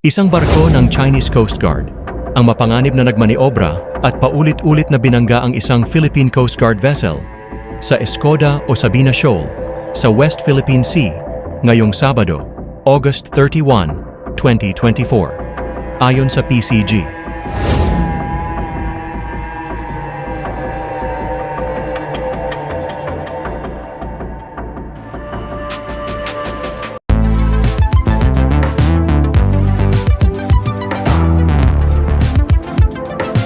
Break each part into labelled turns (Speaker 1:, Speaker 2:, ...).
Speaker 1: Isang barko ng Chinese Coast Guard ang mapanganib na nagmaniobra at paulit-ulit na binangga ang isang Philippine Coast Guard vessel sa Escoda o Sabina Shoal sa West Philippine Sea ngayong Sabado, August 31, 2024. Ayon sa PCG.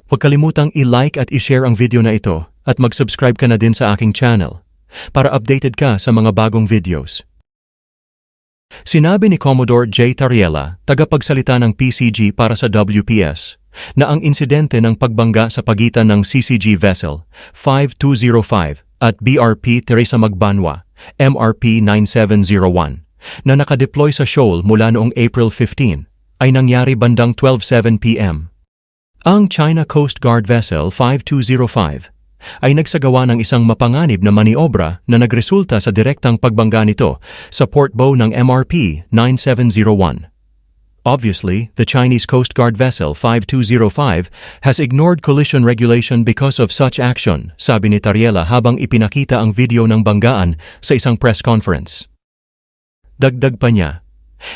Speaker 1: Huwag kalimutang i-like at i-share ang video na ito at mag-subscribe ka na din sa aking channel para updated ka sa mga bagong videos. Sinabi ni Commodore J. Tariela, tagapagsalita ng PCG para sa WPS, na ang insidente ng pagbangga sa pagitan ng CCG Vessel 5205 at BRP Teresa Magbanwa, MRP 9701, na nakadeploy sa shoal mula noong April 15, ay nangyari bandang 12:07 p.m. Ang China Coast Guard Vessel 5205 ay nagsagawa ng isang mapanganib na maniobra na nagresulta sa direktang pagbangga nito sa port bow ng MRP 9701. Obviously, the Chinese Coast Guard Vessel 5205 has ignored collision regulation because of such action, sabi ni Tariela habang ipinakita ang video ng banggaan sa isang press conference. Dagdag pa niya,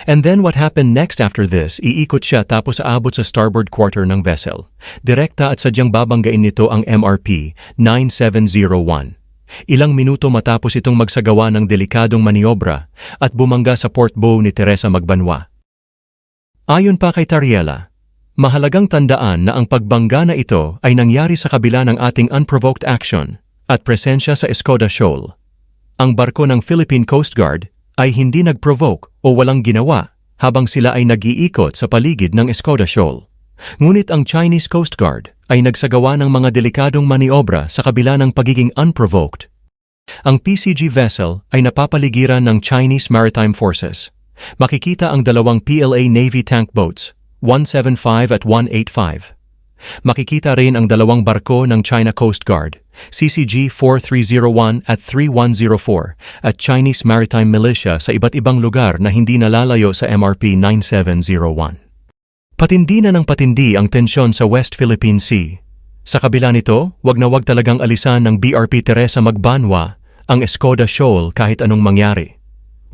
Speaker 1: "And then what happened next after this, iikot siya tapos aabot sa starboard quarter ng vessel. Direkta at sadyang babanggain nito ang MRP 9701. Ilang minuto matapos itong magsagawa ng delikadong maniobra at bumangga sa port bow ni Teresa Magbanwa." Ayon pa kay Tariela, mahalagang tandaan na ang pagbangga na ito ay nangyari sa kabila ng ating unprovoked action at presensya sa Escoda Shoal. Ang barko ng Philippine Coast Guard ay hindi nag-provoke o walang ginawa habang sila ay nag-iikot sa paligid ng Escoda Shoal. Ngunit ang Chinese Coast Guard ay nagsagawa ng mga delikadong maniobra sa kabila ng pagiging unprovoked. Ang PCG vessel ay napapaligiran ng Chinese Maritime Forces. Makikita ang dalawang PLA Navy tank boats, 175 at 185. Makikita rin ang dalawang barko ng China Coast Guard, CCG 4301 at 3104 at Chinese Maritime Militia sa iba't ibang lugar na hindi nalalayo sa MRP 9701. Patindi na ng patindi ang tensyon sa West Philippine Sea. Sa kabila nito, wag na wag talagang alisan ng BRP Teresa Magbanwa ang Escoda Shoal kahit anong mangyari.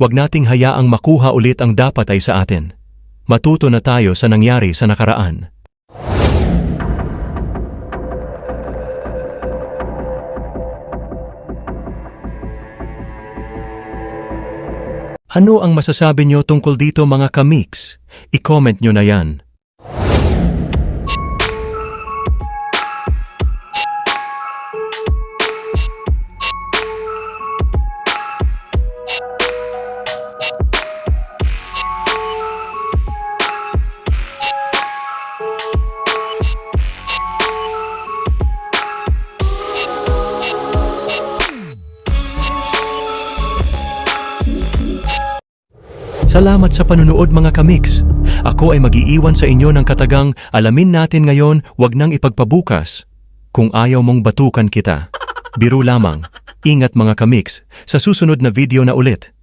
Speaker 1: Wag nating hayaang makuha ulit ang dapat ay sa atin. Matuto na tayo sa nangyari sa nakaraan. Ano ang masasabi nyo tungkol dito mga kamix? I-comment nyo na yan. Salamat sa panunood mga kamix. Ako ay mag-iiwan sa inyo ng katagang alamin natin ngayon, wag nang ipagpabukas. Kung ayaw mong batukan kita. Biro lamang. Ingat mga kamix, sa susunod na video na ulit.